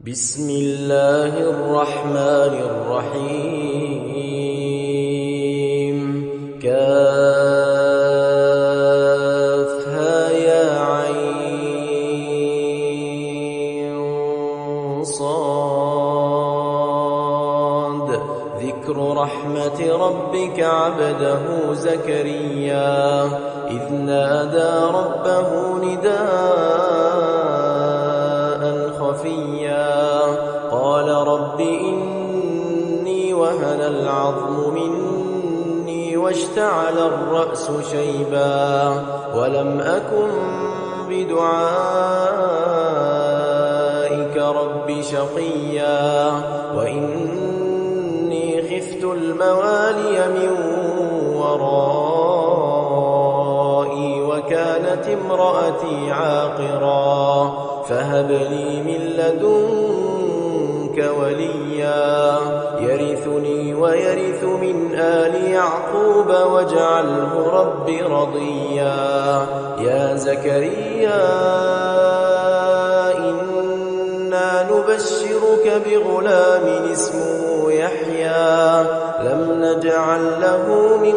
بسم الله الرحمن الرحيم كافها يا عين صاد ذكر رحمة ربك عبده زكريا إذ نادى ربه نداء خفيا قال رب إني وهن العظم مني واشتعل الرأس شيبا ولم أكن بدعائك رب شقيا وإني خفت الموالي من ورائي وكانت امرأتي عاقرا فهب لي من لدنك وليا يرثني ويرث من آل يعقوب واجعله رب رضيا يا زكريا إنا نبشرك بغلام اسمه يحيى لم نجعل له من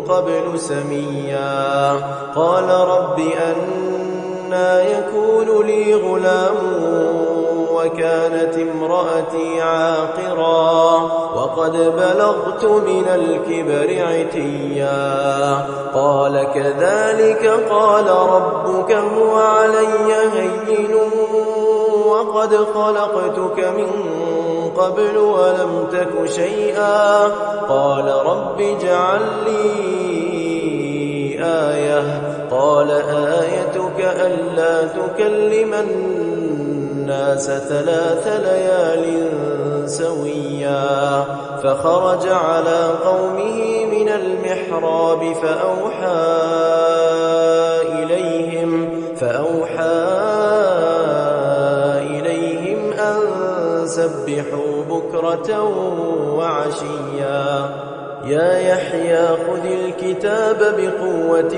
قبل سميا قال رب أنى يكون لي غلام وكانت امرأتي عاقرا وقد بلغت من الكبر عتيا قال كذلك قال ربك هو علي هين وقد خلقتك من قبل ولم تك شيئا قال رب اجعل لي آية قال آيتك ألا تكلم الناس 3 ليال سويا فخرج على قومه من المحراب فأوحى إليهم أن سبحوا بكرة وعشيا يا يحيى خذ الكتاب بقوة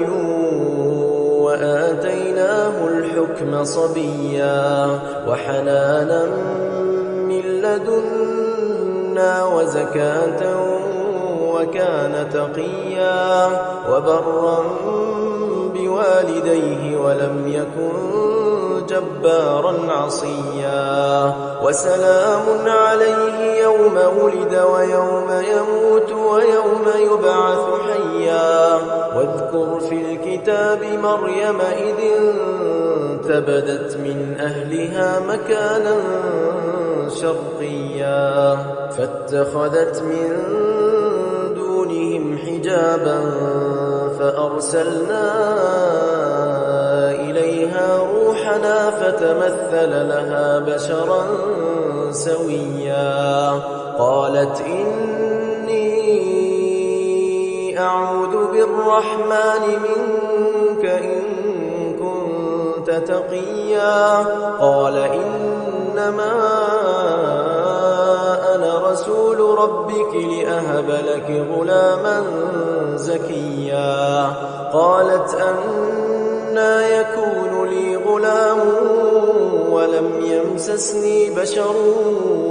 وآتيناه الحكم صبيا وحنانا من لدنا وزكاة وكان تقيا وبرا بوالديه ولم يكن جبارا عصيا وسلام عليه يوم ولد ويوم يموت ويوم يبعث حيا واذكر في الكتاب مريم إذ انتبذت من أهلها مكانا شرقيا فاتخذت من دونهم حجابا فأرسلنا إليها روحنا فتمثل لها بشرا سويا قالت إني أعوذ بالرحمن منك إن كنت تقيا قال إنما أنا رسول ربك لأهب لك غلاما زكيا قالت أنى يكون لي غلام ولم يمسسني بشر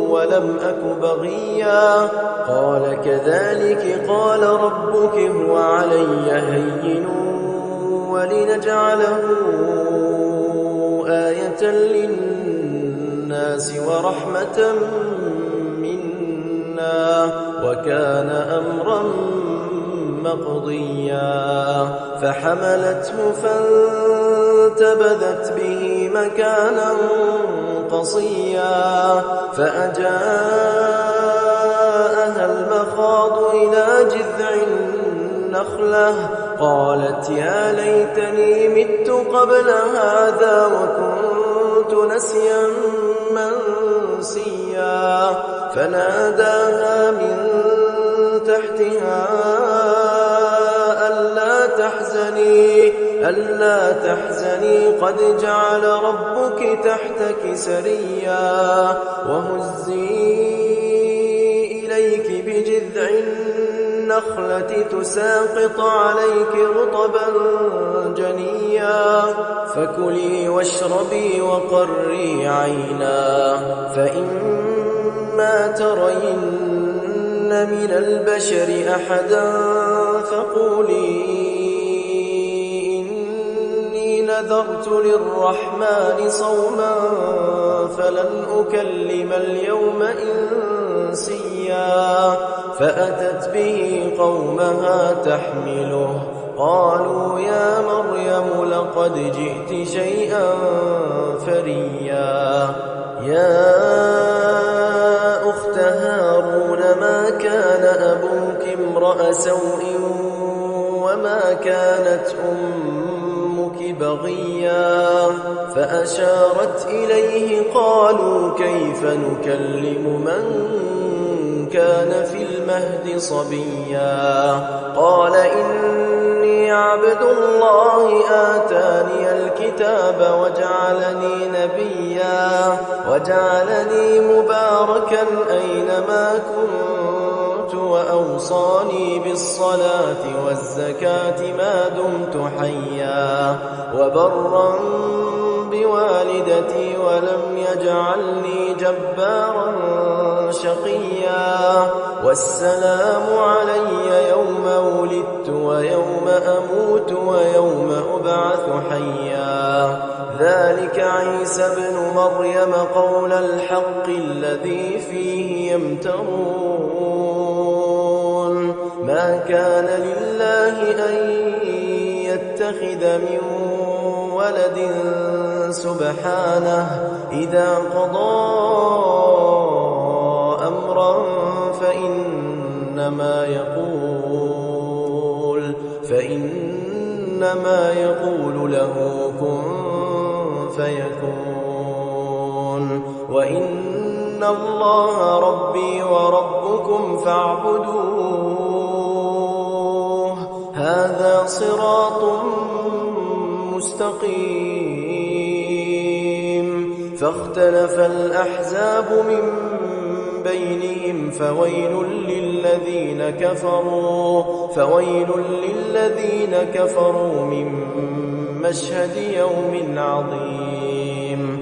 ولم أك بغيا قال كذلك قال ربك هو علي هين ولنجعله آية للناس ورحمة منا وكان أمرا مقضيا فحملته فانتبذت به مكانا قصيا فأجاءها المخاض إلى جذع النخلة قالت يا ليتني مت قبل هذا وكنت نسيا منسيا فناداها من تحتها ألا تحزني قد جعل ربك تحتك سريا وهزي إليك بجذع النخلة تساقط عليك رطبا جنيا فكلي واشربي وقري عينا فإما ترين من البشر أحدا فقولي إني نذرت للرحمن صوما فلن أكلم اليوم إنسيا فأتت به قومها تحمله قالوا يا مريم لقد جئت شيئا فريا يا أخت هارون ما كان أبوك امرأ سوء وما كانت أمك بغيا فأشارت إليه قالوا كيف نكلم من كان في المهد صبيا قال إني عبد الله آتاني الكتاب وجعلني نبيا وجعلني مباركا أينما كنت وأوصاني بالصلاة والزكاة ما دمت حيا وبرا بوالدتي ولم يجعلني جبارا شقيا والسلام علي يوم ولدت ويوم أموت ويوم أبعث حيا ذلك عيسى ابن مريم قول الحق الذي فيه يمترون ما كان لله أن يتخذ من ولد سبحانه إذا قضى أمرا فإنما يقول له كن فيكون وإن الله ربي وربكم فاعبدوه هذا صراط مستقيم فاختلف الأحزاب من بينهم فويل للذين كفروا من مشهد يوم عظيم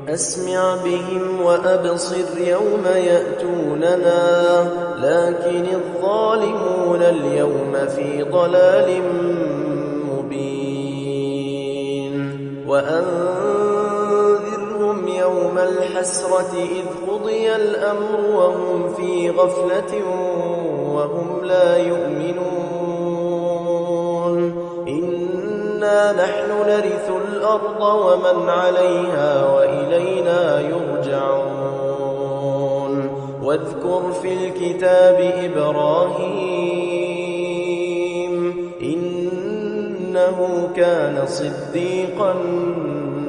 أسمع بهم وأبصر يوم يأتوننا لكن الظالمون اليوم في ضلال مبين وأنذرهم يوم الحسرة إذ قضي الأمر وهم في غفلة وهم لا يؤمنون إنا نحن نرث الأرض ومن عليها وإلينا يرجعون واذكر في الكتاب إبراهيم إنه كان صديقا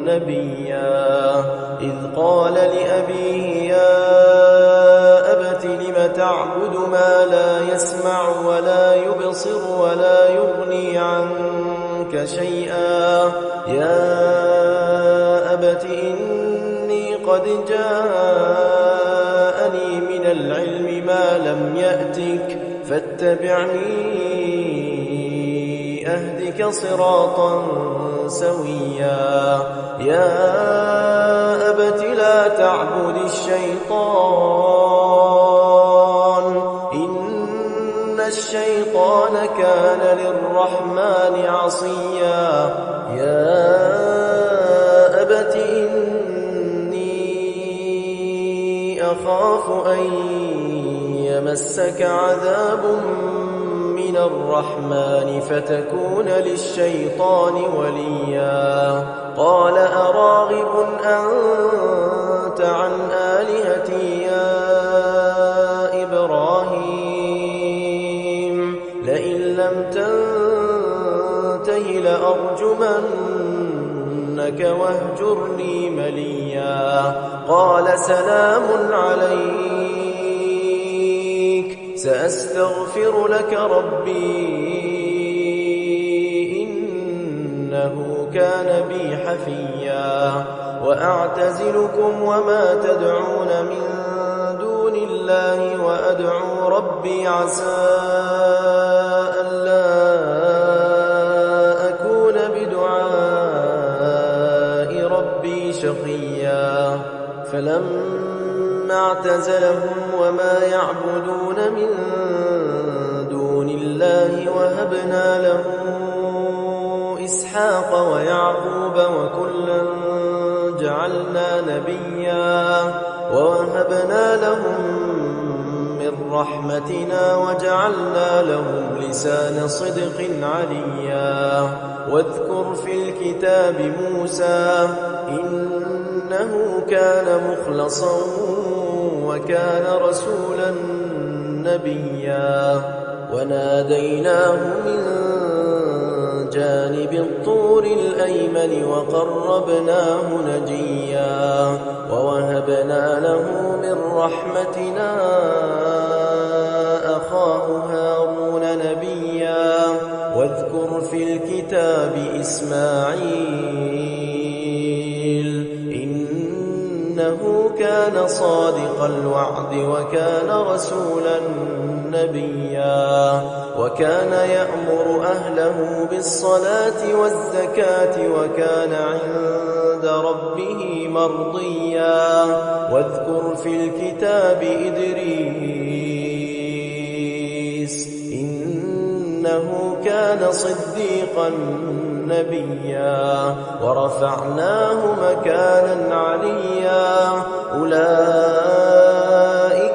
نبيا إذ قال لأبيه يا أبت لم تعبد ما لا يسمع ولا يبصر ولا يغني عنك شيئا يا أبت إني قد جاءني من العلم ما لم يأتك فاتبعني أهدك صراطا سويا يا أبت لا تعبد الشيطان إن الشيطان كان للرحمن عصيا يا أبت إني أخاف أن يمسك عذاب من الرحمن فتكون للشيطان وليا قال أراغب أنت عن آلهتي يا إبراهيم لئن لم تنته لأرجمنك واهجرني مليا قال سلام عليك سأستغفر لك ربي إنه كان بي حفيا وأعتزلكم وما تدعون من دون الله وأدعو ربي عسى ألا أكون بدعاء ربي شقيا فلما ثم اعتزلهم وما يعبدون من دون الله وهبنا له إسحاق ويعقوب وكلا جعلنا نبيا ووهبنا لهم من رحمتنا وجعلنا لهم لسان صدق عليا واذكر في الكتاب موسى إنه كان مخلصا وكان رسولا نبيا وناديناه من جانب الطور الأيمن وقربناه نجيا ووهبنا له من رحمتنا أخاه هارون نبيا واذكر في الكتاب إسماعيل إنه كان صادق الوعد وكان رسولا نبيا وكان يأمر أهله بالصلاة والزكاة وكان عند ربه مرضيا واذكر في الكتاب إدريس إنه كان صديقا نبيا ورفعناه مكانا عليا أولئك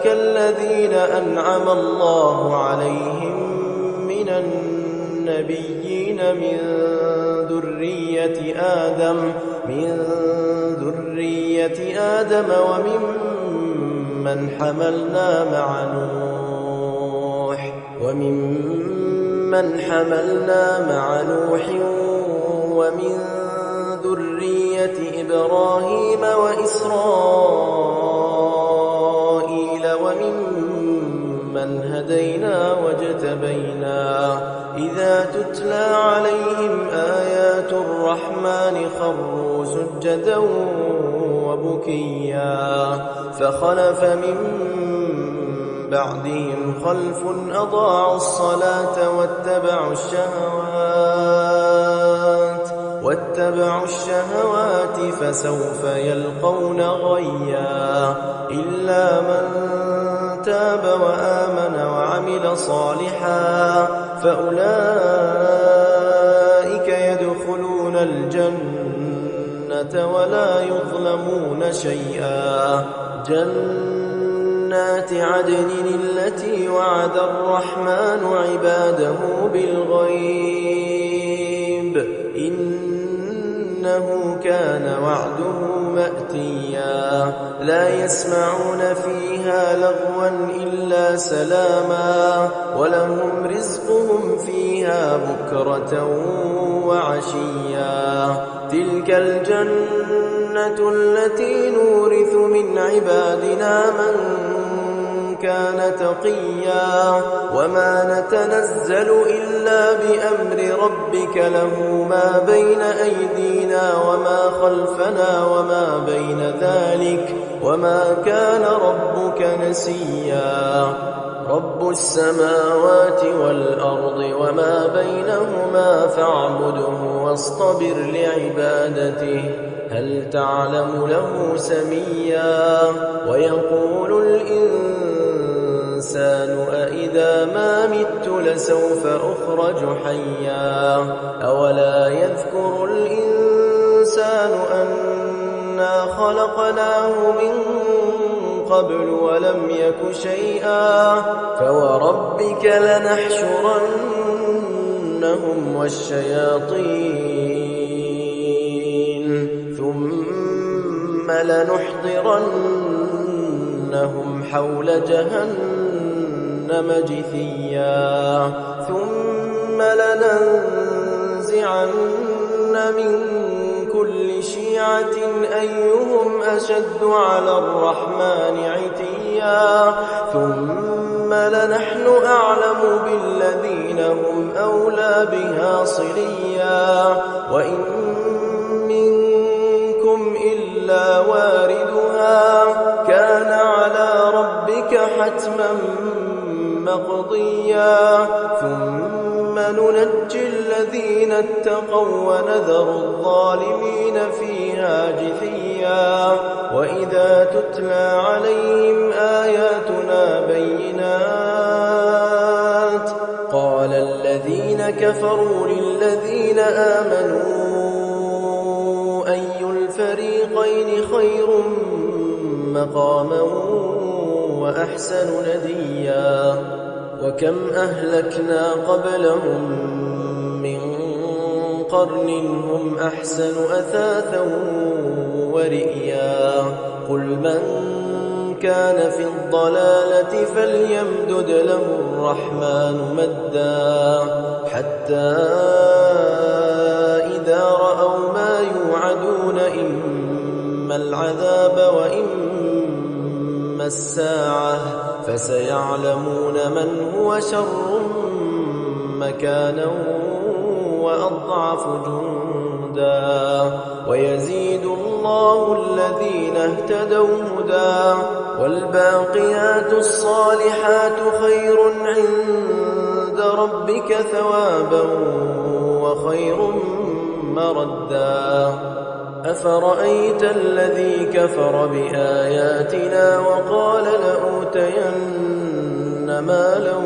الذين أنعم الله عليهم من النبيين من ذرية آدم وممن حملنا مع نوح ومن ذرية إبراهيم وإسرائيل وممن هدينا واجتبينا إذا تتلى عليهم آيات الرحمن خروا سجدا وبكيا فخلف من بعدهم خلف أضاعوا الصلاة واتبعوا الشهوات فسوف يلقون غيا إلا من تاب وآمن وعمل صالحا فأولئك يدخلون الجنة ولا يظلمون شيئا جنات عدن التي وعد الرحمن عباده بالغيب إنه كان وعده مأتيا لا يسمعون فيها لغوا إلا سلاما ولهم رزقهم فيها بكرة وعشيا تلك الجنة التي نورث من عبادنا من كان تقيا وما نتنزل إلا بأمر ربك له ما بين أيدينا وما خلفنا وما بين ذلك وما كان ربك نسيا رب السماوات والأرض وما بينهما فاعبده واصطبر لعبادته هل تعلم له سميا ويقول الإنسان أإذا ما مت لسوف أخرج حيا أولا يذكر الإنسان أنا خلقناه من قبل ولم يك شيئا فوربك لنحشرنهم والشياطين ثم لنحضرنهم حول جهنم جثيا ثم لننزعن من كل شيعة أيهم أشد على الرحمن عتيا ثم لنحن أعلم بالذين هم أولى بها صليا وإن منكم إلا واردها كان على ربك حتما مقضيا ثم ننجي الذين اتقوا ونذر الظالمين فيها جثيا وإذا تتلى عليهم آياتنا بينات قال الذين كفروا للذين آمنوا أي الفريقين خير مقاما وأحسن نديا وكم أهلكنا قبلهم من قرن هم أحسن أثاثا ورئيا قل من كان في الضلالة فليمدد له الرحمن مدا حتى إذا رأوا ما يوعدون إما العذاب وإما الساعة فسيعلمون من هو شر مكانا وأضعف جندا ويزيد الله الذين اهتدوا هدى والباقيات الصالحات خير عند ربك ثوابا وخير مردا أفرأيت الذي كفر بآياتنا وقال لأوتين مالا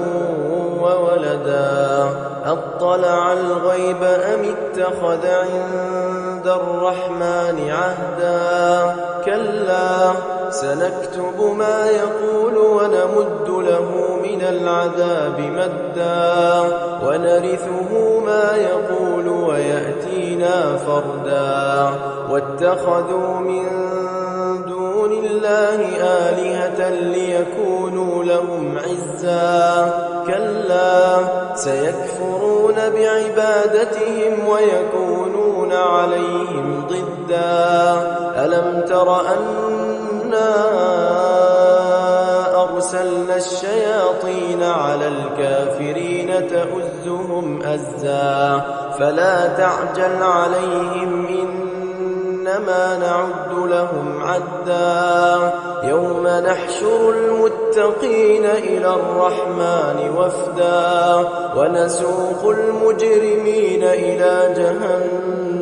وولدا أطلع الغيب أم اتخذ عند الرحمن عهدا كلا سنكتب ما يقول ونمد له من العذاب مدا ونرثه ما يقول ويأتينا فردا واتخذوا من دون الله آلهة ليكونوا لهم عزا كلا سيكفرون بعبادتهم ويكونون عليهم ضدا ألم تر أنا أرسلنا الشياطين على الكافرين تؤزهم أزا فلا تعجل عليهم إنما نعد لهم عدا يوم نحشر المتقين إلى الرحمن وفدا ونسوق المجرمين إلى جهنم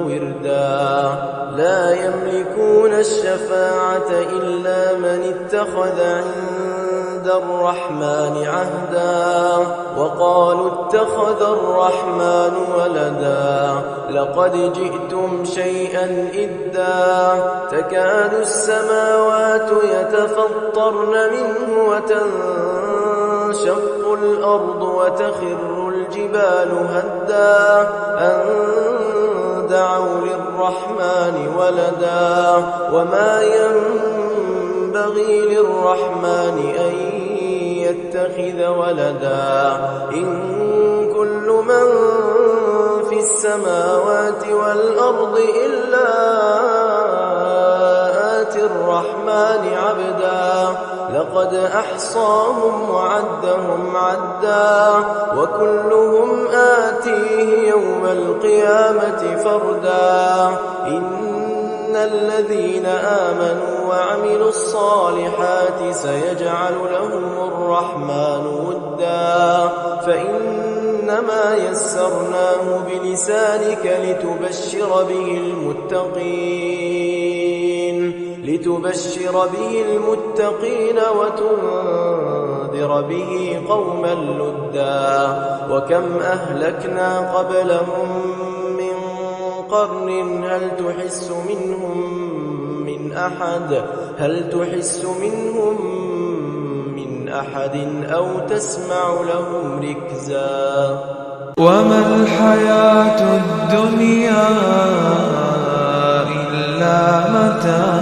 وردا لا يملكون الشفاعة إلا من اتخذ عند الرحمن عهدا وقالوا اتخذ الرحمن ولدا لقد جئتم شيئا إدا تكاد السماوات يتفطرن منه وتنشق الأرض وتخر الجبال هدا أن دعوا للرحمن ولدا وما ينبغي للرحمن أن يتخذ ولدا إن كل من في السماوات والأرض إلا آتي الرحمن عبدا لقد أحصاهم وعدهم عدا وكلهم آتيه يوم القيامة فردا إن الذين آمنوا وعملوا الصالحات سيجعل لهم الرحمن ودا فإنما يسرناه بلسانك لتبشر به المتقين وتنذر به قوما لدا وكم أهلكنا قبلهم من قرن هل تحس منهم من أحد أو تسمع لهم ركزا وما الحياة الدنيا إلا متاع